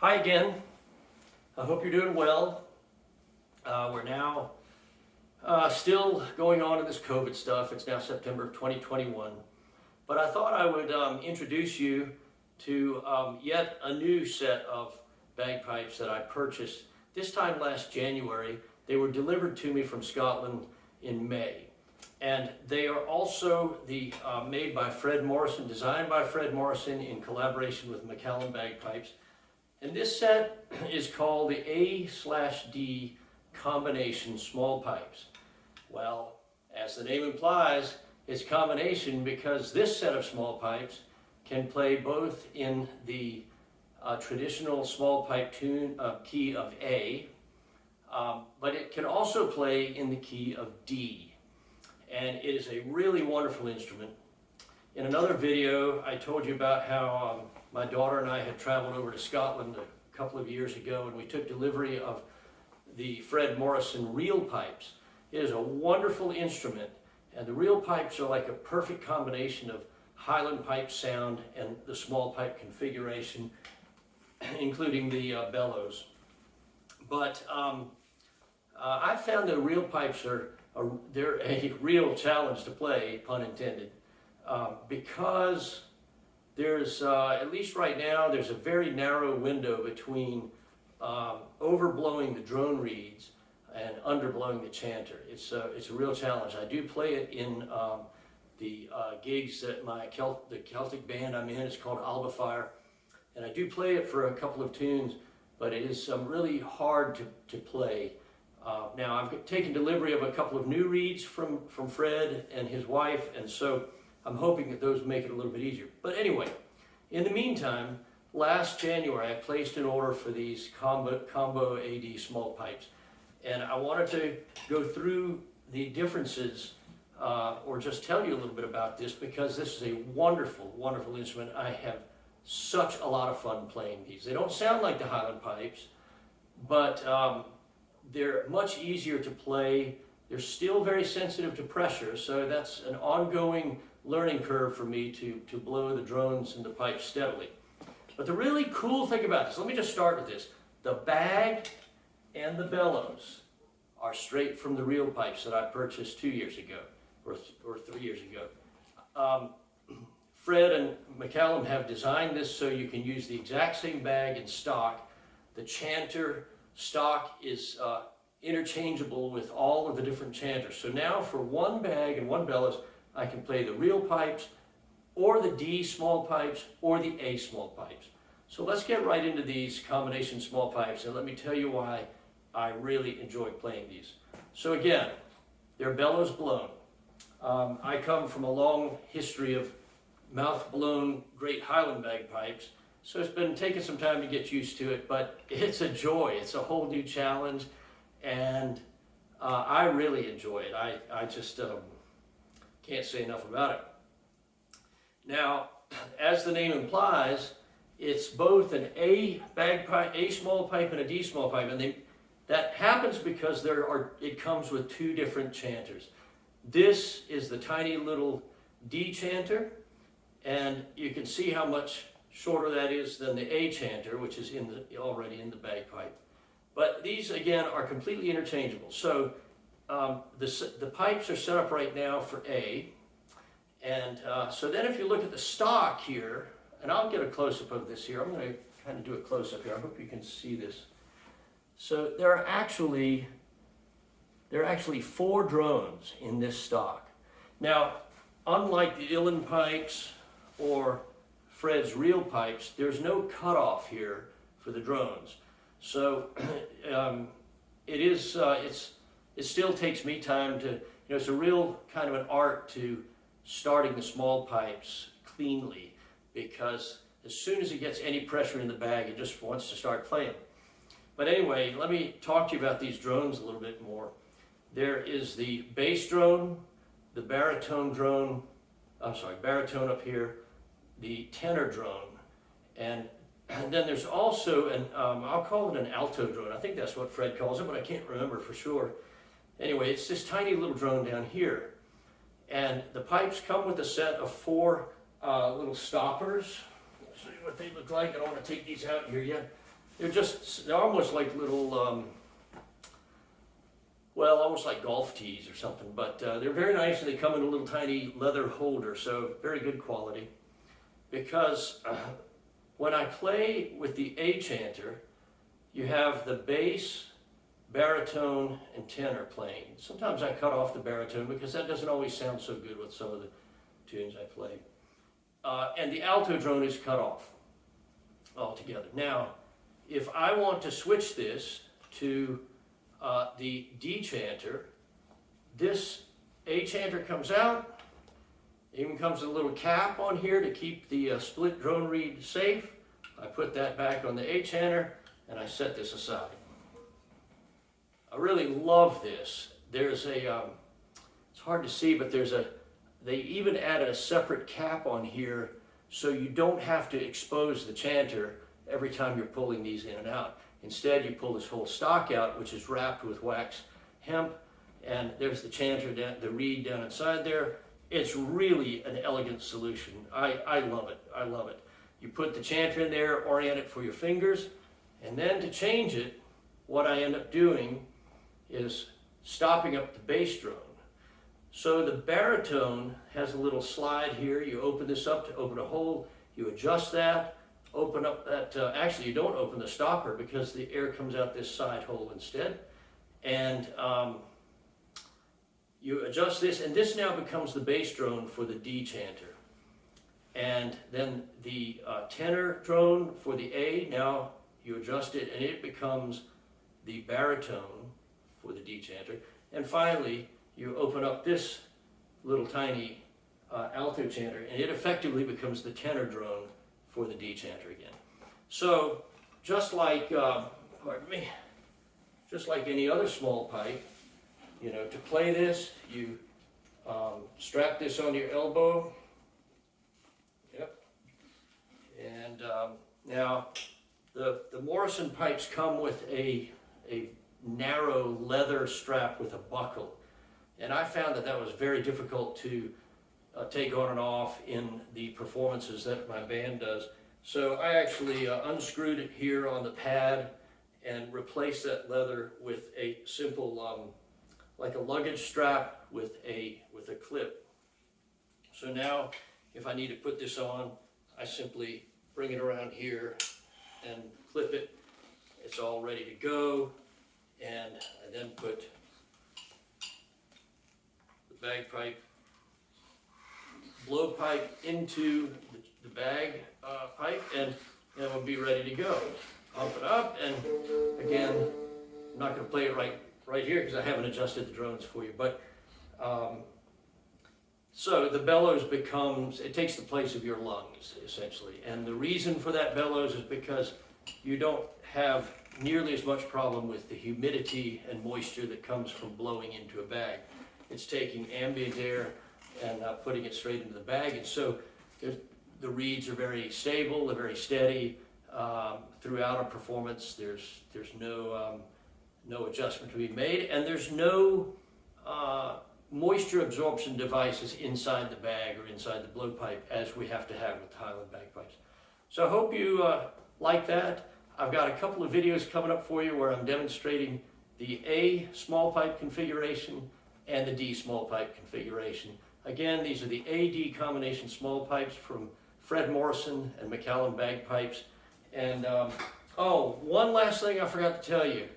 Hi again. I hope you're doing well. We're now still going on in this COVID stuff. It's now September of 2021. But I thought I would introduce you to yet a new set of bagpipes that I purchased this time last January. They were delivered to me from Scotland in May. And they are also made by Fred Morrison, designed by Fred Morrison in collaboration with McCallum Bagpipes. And this set is called the A/D combination Smallpipes. Well, as the name implies, it's combination because this set of Smallpipes can play both in the traditional Smallpipe tune key of A, but it can also play in the key of D. And it is a really wonderful instrument. In another video, I told you about how my daughter and I had traveled over to Scotland a couple of years ago, and we took delivery of the Fred Morrison reel pipes. It is a wonderful instrument, and the reel pipes are like a perfect combination of Highland pipe sound and the small pipe configuration, including the bellows. But I found the reel pipes they're a real challenge to play, pun intended, because there's, at least right now, there's a very narrow window between overblowing the drone reeds and underblowing the chanter. It's a real challenge. I do play it in the gigs that the Celtic band I'm in is called Albafire, and I do play it for a couple of tunes, but it is really hard to play. Now I've taken delivery of a couple of new reeds from Fred and his wife, and so I'm hoping that those make it a little bit easier. But anyway, in the meantime, last January I placed an order for these combo AD small pipes, and I wanted to go through the differences or just tell you a little bit about this, because this is a wonderful, wonderful instrument. I have such a lot of fun playing these. They don't sound like the Highland pipes, but they're much easier to play. They're still very sensitive to pressure, so that's an ongoing learning curve for me to blow the drones and the pipes steadily. But the really cool thing about this, let me just start with this. The bag and the bellows are straight from the reel pipes that I purchased 2 years ago, or 3 years ago. Fred and McCallum have designed this so you can use the exact same bag in stock. The chanter stock is interchangeable with all of the different chanters. So now for one bag and one bellows, I can play the reel pipes, or the D small pipes, or the A small pipes. So let's get right into these combination small pipes, and let me tell you why I really enjoy playing these. So again, they're bellows blown. I come from a long history of mouth-blown great Highland bagpipes, so it's been taking some time to get used to it, but it's a joy. It's a whole new challenge, and I really enjoy it. I just can't say enough about it. Now, as the name implies, it's both an A bagpipe, A small pipe, and a D small pipe, and that happens because it comes with two different chanters. This is the tiny little D chanter, and you can see how much shorter that is than the A chanter, which is already in the bagpipe. But these, again, are completely interchangeable. So the pipes are set up right now for A, and so then if you look at the stock here, and I'll get a close-up of this here. I'm going to kind of do a close-up here. I hope you can see this. So there are actually 4 drones in this stock. Now, unlike the Uilleann pipes or Fred's reel pipes, there's no cutoff here for the drones. So it still takes me time to, it's a real kind of an art to starting the small pipes cleanly, because as soon as it gets any pressure in the bag, it just wants to start playing. But anyway, let me talk to you about these drones a little bit more. There is the bass drone, the baritone drone, baritone up here, the tenor drone, and then there's also I'll call it an alto drone. I think that's what Fred calls it, but I can't remember for sure. Anyway, it's this tiny little drone down here. And the pipes come with a set of 4 little stoppers. Let's see what they look like. I don't want to take these out here yet. they're almost like little, well, almost like golf tees or something, but they're very nice, and they come in a little tiny leather holder, so very good quality. Because when I play with the A chanter, you have the bass, baritone, and tenor playing. Sometimes I cut off the baritone because that doesn't always sound so good with some of the tunes I play. And the alto drone is cut off altogether. Now, if I want to switch this to the D chanter, this A chanter comes out. Even comes with a little cap on here to keep the split drone reed safe. I put that back on the A chanter, and I set this aside. I really love this. There's a, it's hard to see, but they even added a separate cap on here so you don't have to expose the chanter every time you're pulling these in and out. Instead, you pull this whole stock out, which is wrapped with wax hemp, and there's the chanter, the reed down inside there. It's really an elegant solution. I love it. I love it. You put the chanter in there, orient it for your fingers, and then to change it, what I end up doing is stopping up the bass drone. So the baritone has a little slide here. You open this up to open a hole. You adjust that, open up that, actually you don't open the stopper because the air comes out this side hole instead. And you adjust this, and this now becomes the bass drone for the D chanter. And then the tenor drone for the A, now you adjust it and it becomes the baritone for the D chanter. And finally, you open up this little tiny alto chanter, and it effectively becomes the tenor drone for the D chanter again. So just like, pardon me, just like any other small pipe, you know, to play this, you strap this on your elbow. Yep. And now the Morrison pipes come with a narrow leather strap with a buckle. And I found that was very difficult to take on and off in the performances that my band does. So I actually unscrewed it here on the pad and replaced that leather with a simple, like a luggage strap with a clip. So now, if I need to put this on, I simply bring it around here and clip it. It's all ready to go. And I then put the bagpipe, blowpipe into the bag pipe, and it will be ready to go. Pump it up, and again, I'm not going to play it right here because I haven't adjusted the drones for you. But so the bellows it takes the place of your lungs essentially, and the reason for that bellows is because you don't have nearly as much problem with the humidity and moisture that comes from blowing into a bag. It's taking ambient air and putting it straight into the bag, and so the reeds are very stable, they're very steady throughout a performance. There's no adjustment to be made, and there's no moisture absorption devices inside the bag or inside the blowpipe as we have to have with Highland bagpipes. So I hope you like that. I've got a couple of videos coming up for you where I'm demonstrating the A small pipe configuration and the D small pipe configuration. Again, these are the A-D combination small pipes from Fred Morrison and McAllen bagpipes. And oh, one last thing I forgot to tell you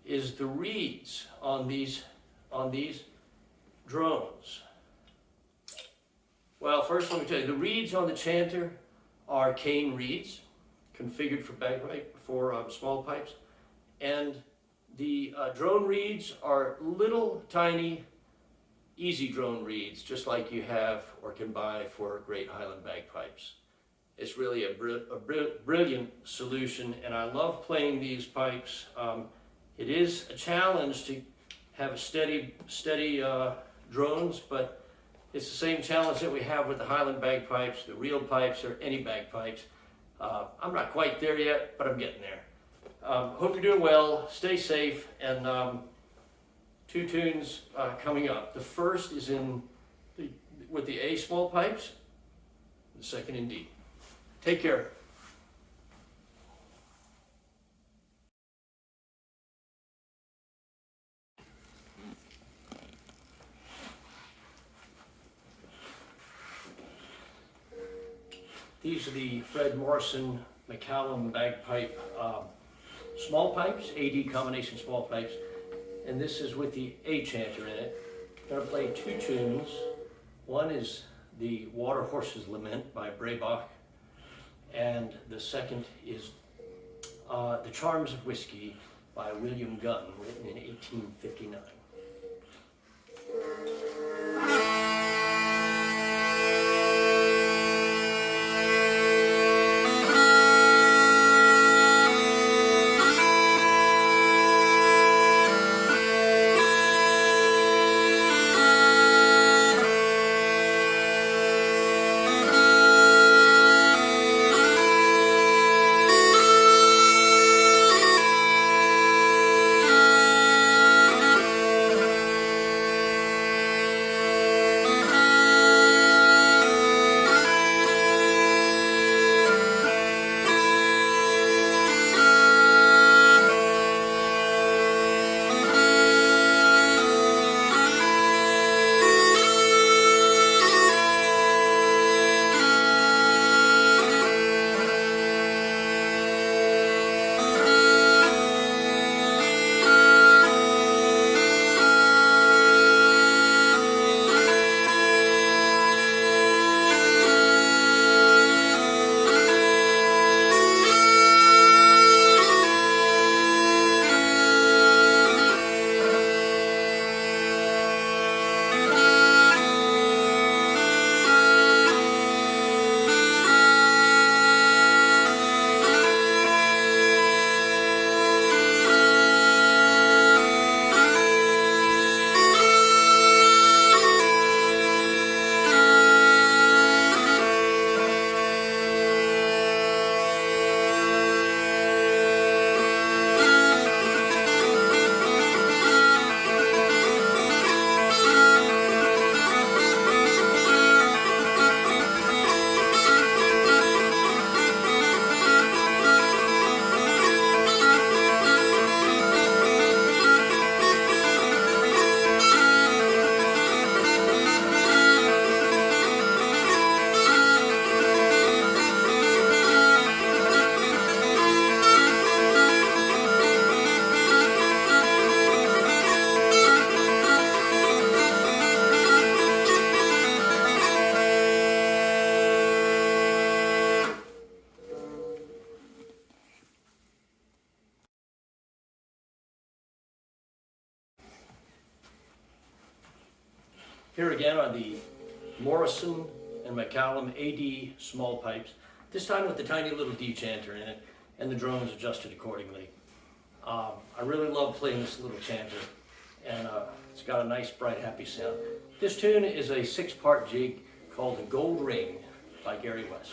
is the reeds on these drones. Well, first let me tell you, the reeds on the chanter are cane reeds, configured for bagpipe, for small pipes, and the drone reeds are little tiny easy drone reeds, just like you have or can buy for great Highland bagpipes. It's really a brilliant solution, and I love playing these pipes. It is a challenge to have a steady drones, but it's the same challenge that we have with the Highland bagpipes, the real pipes, or any bagpipes. I'm not quite there yet, but I'm getting there. Hope you're doing well, stay safe, and two tunes coming up. The first is with the A small pipes, the second in D. Take care. These are the Fred Morrison McCallum bagpipe small pipes, AD combination small pipes, and this is with the A chanter in it. I'm going to play two tunes. One is the Water Horse's Lament by Braybach, and the second is The Charms of Whiskey by William Gunn, written in 1859. Here again are the Morrison and McCallum AD small pipes, this time with the tiny little D chanter in it, and the drones adjusted accordingly. I really love playing this little chanter, and it's got a nice, bright, happy sound. This tune is a 6-part jig called The Gold Ring by Gary West.